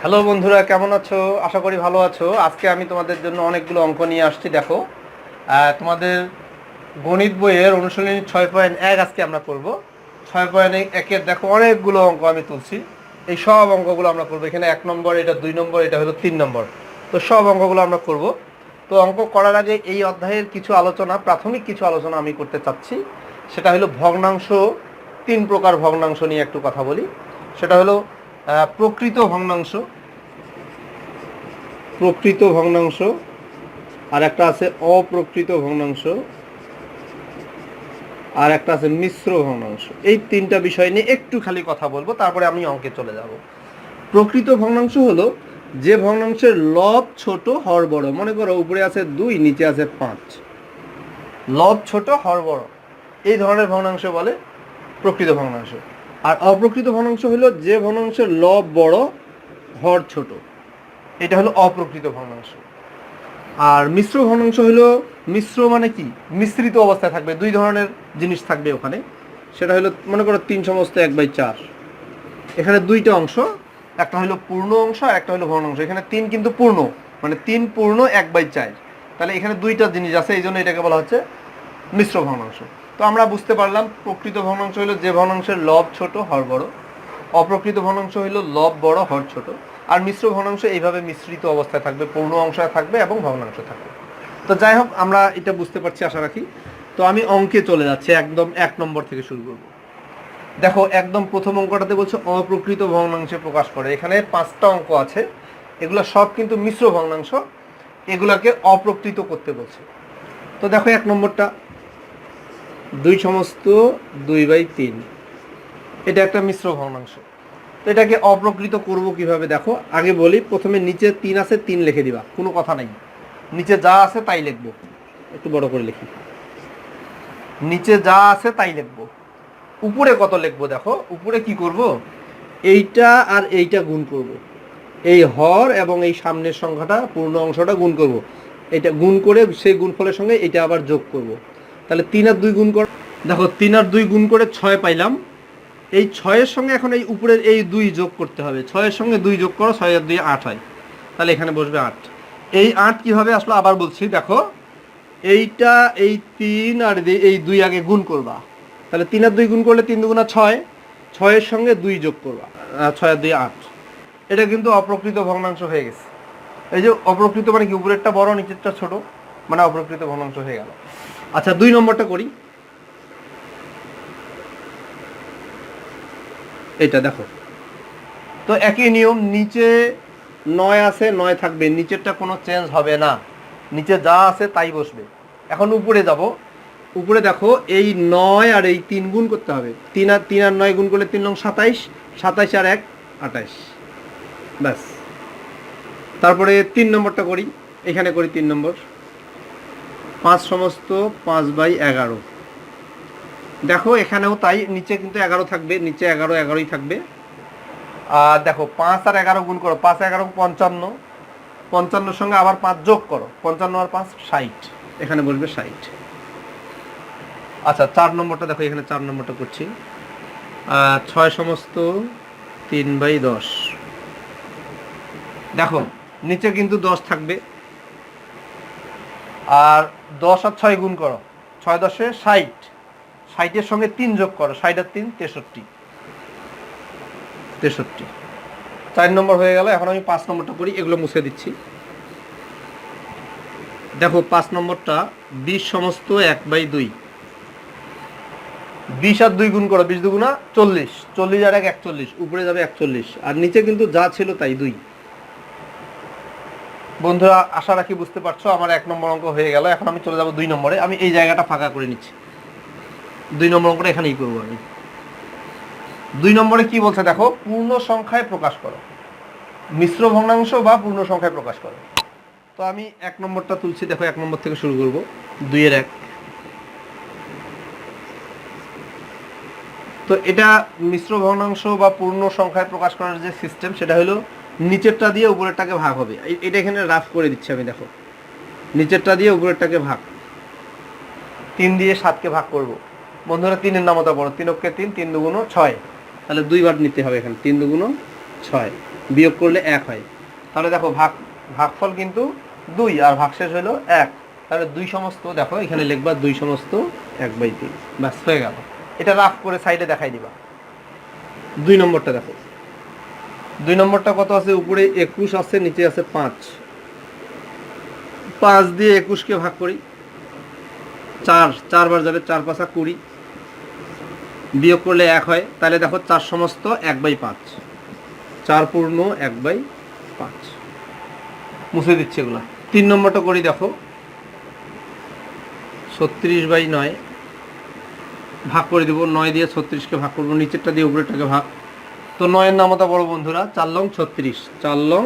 Hello বন্ধুরা, কেমন আছো? আশা করি ভালো আছো। আজকে আমি তোমাদের জন্য অনেকগুলো অঙ্ক নিয়ে আসছি। দেখো, তোমাদের গণিত বইয়ের অনুশীলনী 6.1 আজকে আমরা করব। 6.1-এর দেখো অনেকগুলো অঙ্ক আমি তুলছি। এই সব অঙ্কগুলো আমরা করবো। এখানে 1 নম্বর, এটা 2 নম্বর, এটা হলো 3 নম্বর। তো সব অঙ্কগুলো আমরা করব। তো অঙ্ক করার আগে এই অধ্যায়ের কিছু আলোচনা, প্রাথমিক কিছু আলোচনা আমি করতে চাচ্ছি। সেটা হলো ভগ্নাংশ। 3 প্রকার ভগ্নাংশ নিয়ে একটু কথা বলি। সেটা হলো প্রকৃত ভগ্নাংশ, প্রকৃত ভগ্নাংশ, আর একটা আছে অপ্রকৃত ভগ্নাংশ, আর একটা আছে মিশ্র ভগ্নাংশ। এই তিনটা বিষয় নিয়ে একটু খালি কথা বলবো, তারপরে আমি অঙ্কে চলে যাব। প্রকৃত ভগ্নাংশ হলো যে ভগ্নাংশের লব ছোট হর বড়। মনে করো উপরে আছে 2, নিচে আছে 5, লব ছোট হর বড়, এই ধরনের ভগ্নাংশ বলে প্রকৃত ভগ্নাংশ। আর অপ্রকৃত ভগ্নাংশ হলো যে ভগ্নাংশের লব বড় হর ছোট, এটা হলো অপ্রকৃত ভগ্নাংশ। আর মিশ্র ভগ্নাংশ হলো, মিশ্র মানে কি, মিশ্রিত অবস্থায় থাকবে, দুই ধরনের জিনিস থাকবে ওখানে। সেটা হলো মনে করো 3/4। এখানে দুইটা অংশ, একটা হলো পূর্ণ অংশ আর একটা হলো ভগ্নাংশ। এখানে 3 কিন্তু পূর্ণ, মানে 3 পূর্ণ 1/4। তাহলে এখানে দুইটা জিনিস আছে, এই জন্য এটাকে বলা হচ্ছে মিশ্র ভগ্নাংশ। তো আমরা বুঝতে পারলাম প্রকৃত ভগ্নাংশ হলো যে ভগ্নাংশের লব ছোট হর বড়, অপ্রকৃত ভগ্নাংশ হলো লব বড় হর ছোট, আর মিশ্র ভগ্নাংশ এইভাবে মিশ্রিত অবস্থায় থাকবে, পূর্ণ অংশ থাকবে এবং ভগ্নাংশ থাকবে। তো যাই হোক, আমরা এটা বুঝতে পারছি আশা রাখি। তো আমি অঙ্কে চলে যাচ্ছি, একদম 1 নম্বর থেকে শুরু করব। দেখো, একদম প্রথম অঙ্কটাতে বলছে অপ্রকৃত ভগ্নাংশে প্রকাশ করে। এখানে 5টা অঙ্ক আছে, এগুলো সব কিন্তু মিশ্র ভগ্নাংশ, এগুলাকে অপ্রকৃত করতে বলছে। তো দেখো 1 নম্বরটা 2/2/3, এটা একটা মিশ্র ভগ্নাংশ। তো এটাকে অপ্রকৃত করব কিভাবে? দেখো, আগে বলি, প্রথমে নিচে 3 আছে, 3 লিখে দিবা, কোনো কথা নাই। নিচে যা আছে তাই লিখবো, একটু বড় করে লিখি। নিচে যা আছে তাই লিখবো। উপরে কত লিখবো? দেখো উপরে কি করব, এইটা আর এইটা গুণ করব, এই হর এবং এই সামনের সংখ্যাটা পূর্ণ অংশটা গুণ করব। এটা গুণ করে সেই গুণফলের সঙ্গে এটা আবার যোগ করব। তাহলে 3 আর 2 গুণ করো। দেখো 3 আর 2 গুণ করে 6 পাইলাম। এই 6-এর সঙ্গে এখন এই উপরের এই 2 যোগ করতে হবে। 6-এর সঙ্গে 2 যোগ করো, 6 আর 2 8 হয়। তাহলে এখানে বসবে 8। এই 8 কীভাবে আসলো আবার বলছি। দেখো, এইটা এই 3 আর এই 2 আগে গুণ করবা। তাহলে 3 আর 2 গুণ করলে 3 2 6, 6-এর সঙ্গে 2 যোগ করবা, 6 আর 2 8। এটা কিন্তু অপ্রকৃত ভগ্নাংশ হয়ে গেছে। এই যে অপ্রকৃত মানে কি, উপরেরটা বড় নিচেরটা ছোট, মানে অপ্রকৃত ভগ্নাংশ হয়ে গেল। আচ্ছা, 2 নম্বরটা করি। এটা দেখো, তো একই নিয়ম, নিচে 9 আছে, 9 থাকবে, নিচেরটা কোনো চেঞ্জ হবে না, নিচে যা আছে তাই বসবে। এখন উপরে যাব। উপরে দেখো, এই 9 আর এই 3 গুণ করতে হবে। 3 আর 9 গুণ করলে 3 নং 27, 27 আর 1 28, ব্যাস। তারপরে 3 নম্বরটা করি, এখানে করি 3 নম্বর। 5/11। দেখো এখানেও তাই, নিচে কিন্তু 11 থাকবে, নিচে 11 থাকবে। আর দেখো 5 আর 11 গুণ করো, 5 11 55, 55-এর সঙ্গে আবার 5 যোগ করো, 55 আর 5 60, এখানে বসবে 60। আচ্ছা, 4 নম্বরটা দেখো, এখানে 4 নম্বরটা করছি। 6/3/10। দেখো নিচে কিন্তু 10 থাকবে, আর 10 আর 6 গুণ করো, 6 10 60, 60-এর সঙ্গে 3 যোগ করো, 60 আর 3 63, 63। 4 নম্বর হয়ে গেল। এখন আমি 5 নম্বরটা করি, এগুলো মুছে দিচ্ছি। দেখো 5 নম্বরটা 20/1/2। 20 আর 2 গুণ করো, 20 2 40, 40 আর 1 41, উপরে যাবে 41, আর নিচে কিন্তু যা ছিল তাই 2। বন্ধুরা, আশা রাখি বুঝতে পারছো। আমার 1 নম্বর অঙ্ক হয়ে গেল। এখন আমি চলে যাব 2 নম্বরে। আমি এই জায়গাটা ফাঁকা করে নিচ্ছি, 2 নম্বর অঙ্কটা এখানেই করবো আমি। 2 নম্বরে কি বলছে দেখো, পূর্ণ সংখ্যায় প্রকাশ করো, মিশ্র ভগ্নাংশ বা পূর্ণ সংখ্যায় প্রকাশ করো। তো আমি 1 নম্বরটা তুলছি। দেখো 1 নম্বর থেকে শুরু করব। 2 এর 1। তো এটা মিশ্র ভগ্নাংশ বা পূর্ণ সংখ্যায় প্রকাশ করার যে সিস্টেম, সেটা হলো নিচেরটা দিয়ে উপরেরটাকে ভাগ হবে। এটা এখানে রাফ করে দিচ্ছি আমি। দেখো, নিচেরটা দিয়ে উপরেরটাকে ভাগ, 3 দিয়ে 7কে ভাগ করব। বন্ধুরা, 3-এর নামতা বড়, 3 অক্ষে 3, 3 2 6, তাহলে 2 বার নিতে হবে এখানে, 3 2 6। বিয়োগ করলে 1 হয়। তাহলে দেখো ভাগফল কিন্তু 2 আর ভাগশেষ হলো 1। তাহলে 2 সমস্ত দেখো এখানে লিখবা 2 সমস্ত 1/3, ব্যাস হয়ে গেল। এটা রাফ করে সাইডে দেখাই দিবা। 2 নম্বরটা দেখো, 2 নম্বরটা কত আছে? উপরে 21 আছে, নিচে আছে 5। 5 দিয়ে 21কে ভাগ করি, 4 বার যাবে, 4 5 20, বিয়োগ করলে 1 হয়। তাহলে দেখো 4 সমস্ত 1/5, 4 পূর্ণ 1/5, মুছে দিচ্ছি এগুলো। 3 নম্বরটা করি দেখো, 36/9 ভাগ করে দেবো। 9 দিয়ে 36কে ভাগ করবো, নিচেরটা দিয়ে উপরেরটাকে ভাগ। তো 9-এর নামতা বড় বন্ধুরা, 4 লং 36, 4 লং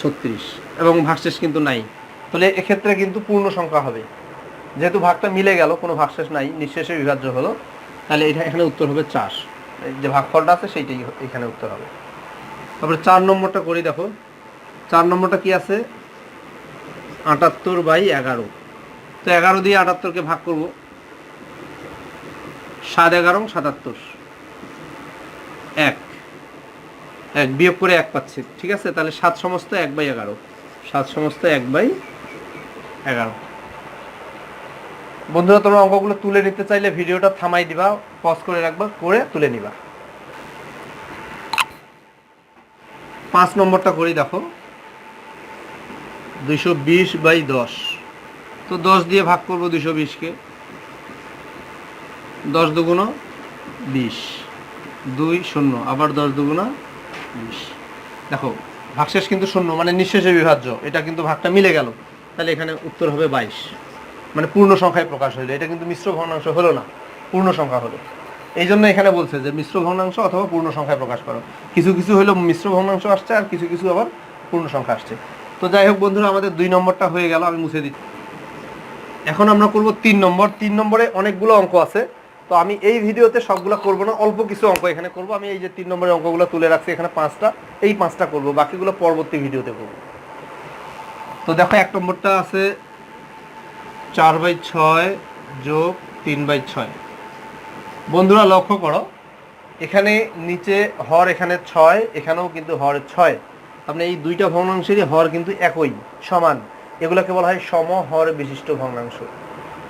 36, এবং ভাগশেষ কিন্তু নাই। তাহলে এক্ষেত্রে কিন্তু পূর্ণ সংখ্যা হবে, যেহেতু ভাগটা মিলে গেল, কোনো ভাগশেষ নাই, নিঃশেষে বিভাজ্য হলো। তাহলে এটা এখানে উত্তর হবে 4, যে ভাগফলটা আছে সেইটাই এখানে উত্তর হবে। তারপরে 4 নম্বরটা করি দেখো, 4 নম্বরটা কি আছে? 78/11। তো 11 দিয়ে 78কে ভাগ করব, 7 11 77, 1 বিয়োগ করে 1 পাচ্ছি, ঠিক আছে। তাহলে 7 সমস্ত 1/11, 7 সমস্ত 1/11। বন্ধুরা তোমরা অঙ্কগুলো তুলে নিতে চাইলে ভিডিওটা থামাই দিবা, পজ করে রাখবা, করে তুলে নিবা। 5 নম্বরটা করি দেখো, 220/10। তো 10 দিয়ে ভাগ করব 220কে, 10 দুগুণ 20, 2 0, আবার 10 দুগুণ 20। দেখো ভাগশেষ কিন্তু 0, মানে নিঃশেষে বিভাজ্য, এটা কিন্তু ভাগটা মিলে গেল। তাহলে এখানে উত্তর হবে 22, মানে পূর্ণ সংখ্যায় প্রকাশ হইলো। এটা কিন্তু মিশ্র ভগ্নাংশ হলো না, পূর্ণ সংখ্যা হলো। এই জন্য এখানে বলছে যে মিশ্র ভগ্নাংশ অথবা পূর্ণ সংখ্যায় প্রকাশ করো। কিছু কিছু হলো মিশ্র ভগ্নাংশ আসছে, আর কিছু কিছু আবার পূর্ণ সংখ্যা আসছে। তো যাই হোক বন্ধুরা, আমাদের 2 নম্বরটা হয়ে গেল, আমি মুছে দিচ্ছি। এখন আমরা করব 3 নম্বর। 3 নম্বরে অনেকগুলো অঙ্ক আছে, তো আমি এই ভিডিওতে সবগুলো করব না, অল্প কিছু অঙ্ক এখানে করব। আমি এই যে 3 নম্বরের অঙ্কগুলো তুলে রাখছি এখানে 5টা, এই 5টা করব, বাকিগুলো পরবর্তী ভিডিওতে করব। তো দেখো 1 নম্বরটা আছে 4/6 যোগ 3/6। বন্ধুরা লক্ষ্য করো, এখানে নিচে হর, এখানে 6, এখানেও কিন্তু হর 6। আপনি এই দুইটা ভগ্নাংশেরই হর কিন্তু একই, সমান। এগুলোকে বলা হয় সমহর বিশিষ্ট ভগ্নাংশ।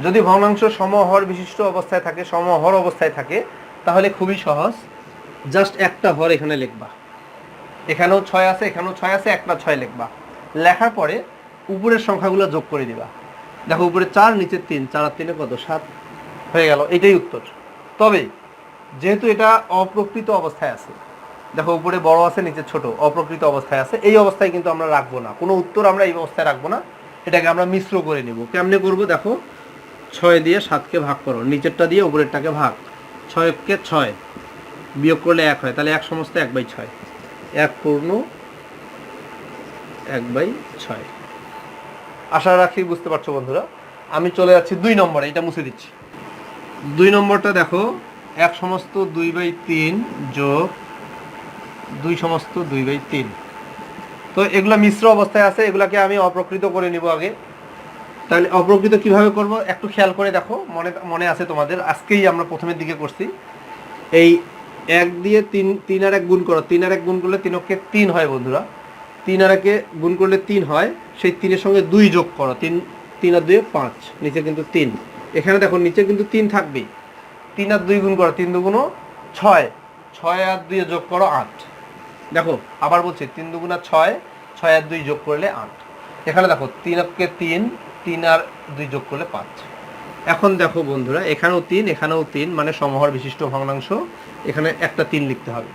যদি ভগ্নাংশ সমহর বিশিষ্ট অবস্থায় থাকে, সমহর অবস্থায় থাকে, তাহলে খুবই সহজ, জাস্ট একটা হর এখানে লিখবা। এখানেও 6 আছে, এখানেও 6 আছে, একটা 6 লিখবা। লেখার পরে উপরের সংখ্যাগুলো যোগ করে দিবা। দেখো উপরে 4, নিচে 3, 4 আর 3 কত? 7 হয়ে গেল। এটাই উত্তর। তবে যেহেতু এটা অপ্রকৃত অবস্থায় আছে, দেখো উপরে বড় আছে, নিচে ছোট, অপ্রকৃত অবস্থায় আছে, এই অবস্থায় কিন্তু আমরা রাখবো না, কোনো উত্তর আমরা এই অবস্থায় রাখবো না। এটাকে আমরা মিশ্র করে নেব। কেমনে করব দেখো, 6 দিয়ে 7কে ভাগ করো, নিচেরটা দিয়ে উপরেরটাকে ভাগ, 6কে 6, বিয়োগ করলে 1 হয়। তাহলে 1 সমস্ত 1/6, 1 পূর্ণ 1/6। আশা রাখি বুঝতে পারছো বন্ধুরা। আমি চলে যাচ্ছি 2 নম্বরে, এটা মুছে দিচ্ছি। 2 নম্বরটা দেখো, 1 সমস্ত 2/3 যোগ 2 সমস্ত 2/3। তো এগুলো মিশ্র অবস্থায় আছে, এগুলাকে আমি অপ্রকৃত করে নিব আগে। তাহলে অপ্রকৃত কিভাবে করব একটু খেয়াল করে দেখো, মনে আছে তোমাদের, আজকেই আমরা প্রথমের দিকে করছি। এই 1 দিয়ে 3 আর 1 গুণ করো, 3 আর 1 গুণ করলে 3 3 হয় বন্ধুরা। 3 আর 1 গুণ করলে 3 হয়, সেই 3-এর সঙ্গে 2 যোগ করো, 3 আর 2 5, নিচে কিন্তু 3। এখানে দেখো নিচে কিন্তু 3 থাকবেই। 3 আর 2 গুণ করো, 3 দুগুণ 6, 6 আর 2 যোগ করো 8। দেখো আবার বলছি, 3 দুগুণ 6, 6 আর 2 যোগ করলে 8। এখানে দেখো 3 কে 3, 3 আর 2 যোগ করলে 5। এখন দেখো বন্ধুরা, এখানেও 3, এখানেও 3, মানে সমহর বিশিষ্ট ভগ্নাংশ। এখানে একটা 3 লিখতে হবে।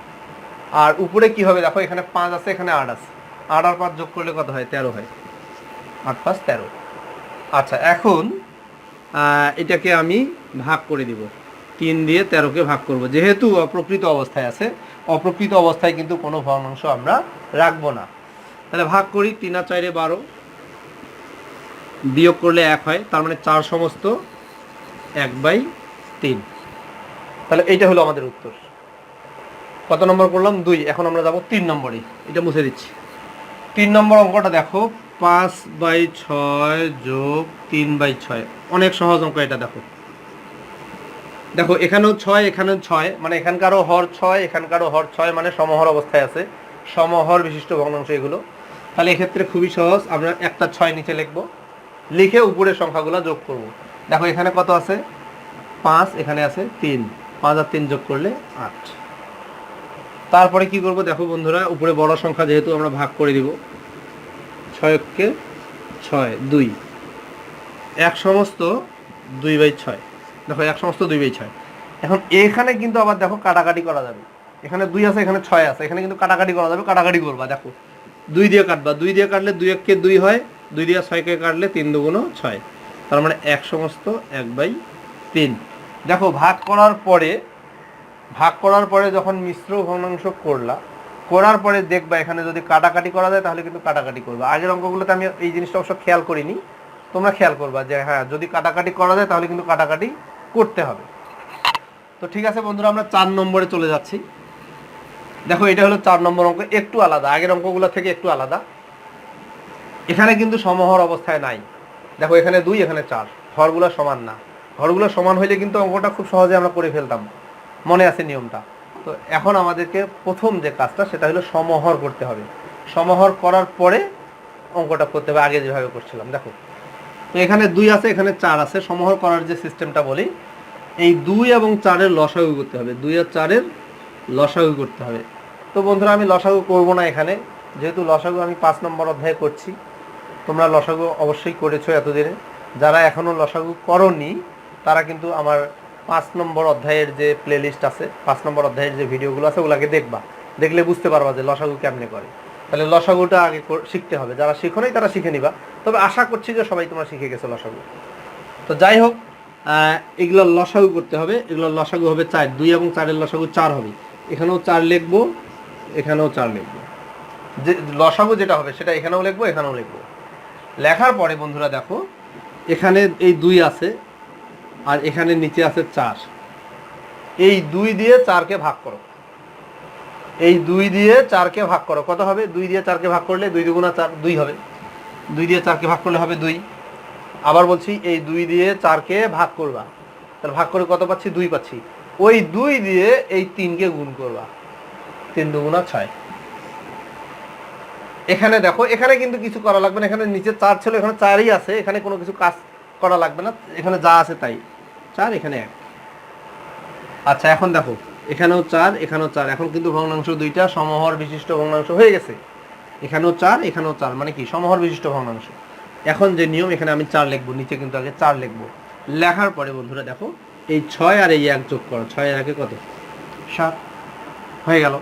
আর উপরে কি হবে দেখো, এখানে 5 আছে, এখানে 8 আছে, 8 আর 5 যোগ করলে কত হয়? 13 হয়। 8 5 13। আচ্ছা, এখন এটাকে আমি ভাগ করে দিব, 3 দিয়ে 13কে ভাগ করব। যেহেতু অপ্রকৃত অবস্থায় আছে, অপ্রকৃত অবস্থায় কিন্তু কোনো ভগ্নাংশ আমরা রাখবো না। তাহলে ভাগ করি, 3 আর 4 12, বিয়োগ করলে 1 হয়। তার মানে 4 সমস্ত 1/3। তাহলে এইটা হলো আমাদের উত্তর। কত নম্বর করলাম? 2। এখন আমরা যাব 3 নম্বরে, এটা মুছে দিচ্ছি। 3 নম্বর অঙ্কটা দেখো, 5/6 যোগ 3/6। অনেক সহজ অঙ্ক এটা। দেখো দেখো এখানেও 6 এখানেও 6, মানে এখানকারও হর 6 এখানকারও হর 6, মানে সমহর অবস্থায় আছে, সমহর বিশিষ্ট ভগ্নাংশ এগুলো। তাহলে এক্ষেত্রে খুবই সহজ, আমরা একটা 6 নিচে লিখবো, লিখে উপরের সংখ্যাগুলো যোগ করব। দেখো এখানে কত আছে 5, এখানে আছে 3, 5 আর 3 যোগ করলে 8। তারপরে কি করব দেখো বন্ধুরা, উপরে বড় সংখ্যা যেহেতু আমরা ভাগ করে দিব, 6কে 6 2, 1 সমস্ত 2/6। দেখো 1 সমস্ত 2/6। এখন এখানে কিন্তু আবার দেখো কাটাকাটি করা যাবে, এখানে 2 আছে এখানে 6 আছে, এখানে কিন্তু কাটাকাটি করা যাবে, কাটাকাটি করবা। দেখো 2 দিয়ে কাটবা, 2 দিয়ে কাটলে 2 1 কে 2 হয়, 2 দিয়ে 6কে কাটলে 3 2 6, তার মানে 1 সমস্ত 1/3। দেখো ভাগ করার পরে যখন মিশ্র ভগ্নাংশ করার পরে দেখবা এখানে যদি কাটাকাটি করা যায় তাহলে কিন্তু কাটাকাটি করবা। আগের অঙ্কগুলোতে আমি এই জিনিসটা অবশ্য খেয়াল করিনি, তোমরা খেয়াল করবা যে হ্যাঁ যদি কাটাকাটি করা যায় তাহলে কিন্তু কাটাকাটি করতে হবে। তো ঠিক আছে বন্ধুরা, আমরা 4 নম্বরে চলে যাচ্ছি। দেখো এটা হলো 4 নম্বর অঙ্ক, একটু আলাদা, আগের অঙ্কগুলো থেকে একটু আলাদা। এখানে কিন্তু সমহর অবস্থায় নাই। দেখো এখানে 2 এখানে 4, হরগুলো সমান না। হরগুলো সমান হইলে কিন্তু অঙ্কটা খুব সহজে আমরা করে ফেলতাম, মনে আছে নিয়মটা। তো এখন আমাদেরকে প্রথম যে কাজটা সেটা হলো সমহর করতে হবে। সমহর করার পরে অঙ্কটা করতে হবে আগে যেভাবে করছিলাম। দেখো তো এখানে 2 আছে এখানে 4 আছে, সমহর করার যে সিস্টেমটা বলি, এই 2 এবং 4-এর লসাগু করতে হবে, 2 আর 4-এর লসাগু করতে হবে। তো বন্ধুরা আমি লসাগু করব না এখানে, যেহেতু লসাগু আমি 5 নম্বর অধ্যায়ে করছি। তোমরা লসাগু অবশ্যই করেছো এতদিনে, যারা এখনও লসাগু করনি তারা কিন্তু আমার 5 নম্বর অধ্যায়ের যে প্লেলিস্ট আছে, 5 নম্বর অধ্যায়ের যে ভিডিওগুলো আছে ওগুলোকে দেখবা, দেখলে বুঝতে পারবা যে লসাগু কেমনে করে। তাহলে লসাগুটা আগে শিখতে হবে, যারা শিখো নাই তারা শিখে নিবা, তবে আশা করছি যে সবাই তোমরা শিখে গেছো লসাগু। তো যাই হোক, এগুলো লসাগু করতে হবে, এগুলো লসাগু হবে 4, 2 এবং 4-এর লসাগু 4 হবে, এখানেও 4 লিখবো এখানেও 4 লিখবো, যে লসাগু যেটা হবে সেটা এখানেও লিখবো এখানেও লিখবো। লেখার পরে বন্ধুরা দেখো এখানে এই 2 আছে আর এখানে নিচে আছে 4, এই 2 দিয়ে 4-কে ভাগ করো, এই 2 দিয়ে 4-কে ভাগ করো, কত হবে 2 দিয়ে 4-কে ভাগ করলে 2 2 4 2 হবে, 2 দিয়ে 4-কে ভাগ করলে হবে 2। আবার বলছি এই 2 দিয়ে 4-কে ভাগ করবা, তাহলে ভাগ করে কত পাচ্ছি 2 পাচ্ছি, ওই 2 দিয়ে এই 3-কে গুণ করবা, 3 2 6। এখানে দেখো এখানে কিন্তু কিছু করা লাগবে না, এখানে নিচে 4 ছিল এখানে 4ই আছে, এখানে কোনো কিছু কাজ করা লাগবে না, এখানে যা আছে তাই, 4 এখানে 1। আচ্ছা এখন দেখো এখানেও 4 এখানেও 4, এখন কিন্তু ভগ্নাংশ দুইটা সমহর বিশিষ্ট ভগ্নাংশ হয়ে গেছে, এখানেও 4 এখানেও 4, মানে কি সমহর বিশিষ্ট ভগ্নাংশ। এখন যে নিয়ম, এখানে আমি 4 লিখবো, নিচে কিন্তু আগে 4 লিখবো। লেখার পরে বন্ধুরা দেখো এই 6 আর এই 1 যোগ করো, 6 এর আগে কত 7 হয়ে গেল।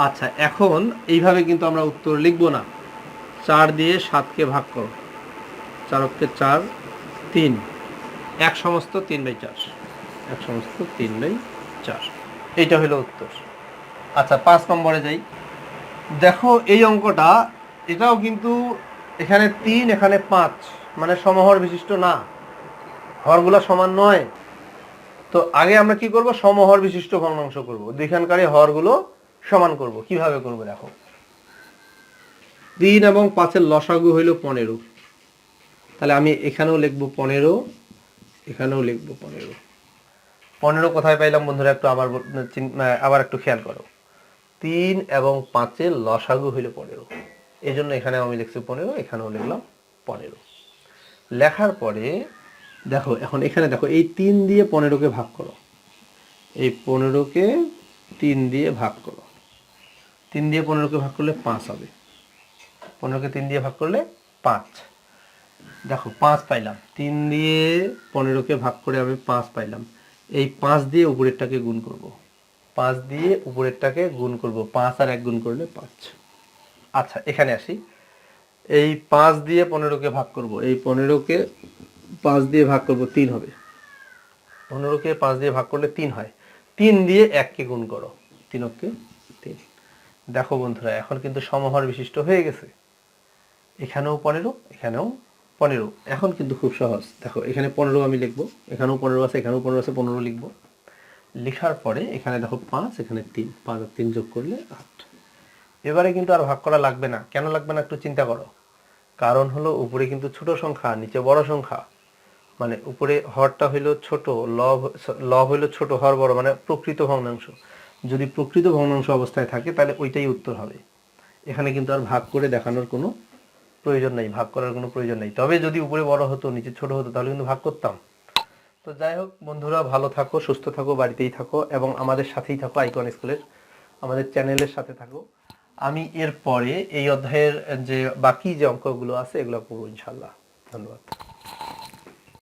আচ্ছা এখন এইভাবে কিন্তু আমরা উত্তর লিখবো না, 4 দিয়ে 7-কে ভাগ করো, 4 4 3, 1 সমস্ত 3/4, 1 সমস্ত 3/4, এইটা হলো উত্তর। আচ্ছা 5 নম্বরে যাই। দেখো এই অঙ্কটা, এটাও কিন্তু এখানে 3 এখানে 5, মানে সমহর বিশিষ্ট না, হরগুলো সমান নয়। তো আগে আমরা কি করব, সমহর বিশিষ্ট ভগ্নাংশ করব, দুইখানকারই হরগুলো সমান করব। কিভাবে করব দেখো, 3 এবং 5-এর লসাগু হইল 15, তাহলে আমি এখানেও লিখবো 15, এখানেও লিখবো 15। 15 কোথায় পাইলাম বন্ধুরা, একটু আবার একটু খেয়াল করো, 3 এবং 5-এর লসাগু হইল 15, এই জন্য এখানে আমি লিখছি 15, এখানেও লিখলাম 15। লেখার পরে দেখো এখন এখানে দেখো এই 3 দিয়ে 15-কে ভাগ করো, এই 15-কে 3 দিয়ে ভাগ করো, 3 দিয়ে 15-কে ভাগ করলে 5 হবে, 15-কে 3 দিয়ে ভাগ করলে 5। দেখো 5 পাইলাম, 3 দিয়ে 15-কে ভাগ করে আমি 5 পাইলাম, এই 5 দিয়ে উপরেরটাকে গুণ করব, 5 দিয়ে উপরেরটাকে গুণ করব, 5 আর 1 গুণ করলে 5। আচ্ছা এখানে আসি, এই 5 দিয়ে 15-কে ভাগ করব, এই 15-কে 5 দিয়ে ভাগ করব 3 হবে, 15-কে 5 দিয়ে ভাগ করলে 3 হয়, 3 দিয়ে 1-কে গুণ করো, 3-কে 3। দেখো বন্ধুরা এখন কিন্তু সমহর বিশিষ্ট হয়ে গেছে, এখানেও 15 এখানেও 15, এখন কিন্তু খুব সহজ। দেখো এখানে 15 আমি লিখবো, এখানেও 15 আছে এখানেও 15 আছে, 15 লিখবো। লেখার পরে এখানে দেখো 5 এখানে 3, 5 আর 3 যোগ করলে 8। এবারে কিন্তু আর ভাগ করা লাগবে না, কেন লাগবে না একটু চিন্তা করো, কারণ হলো উপরে কিন্তু ছোট সংখ্যা নিচে বড় সংখ্যা, মানে উপরে হরটা হইলো ছোট, লব লব হইলো ছোট, হর বড়, মানে প্রকৃত ভগ্নাংশ। যদি প্রকৃত ভগ্নাংশ অবস্থায় থাকে তাহলে ওইটাই উত্তর হবে। এখানে কিন্তু আর ভাগ করে দেখানোর কোনো প্রয়োজন নেই, ভাগ করার কোনো প্রয়োজন নেই। তবে যদি উপরে বড় হতো নিচে ছোট হতো তাহলে কিন্তু ভাগ করতাম। তো যাই হোক বন্ধুরা, ভালো থাকো, সুস্থ থাকো, বাড়িতেই থাকো এবং আমাদের সাথেই থাকো, আইকন স্কুলের আমাদের চ্যানেলের সাথে থাকো। আমি এর পরে এই অধ্যায়ের যে বাকি যে অঙ্কগুলো আছে এগুলো করবো ইনশাল্লাহ। ধন্যবাদ।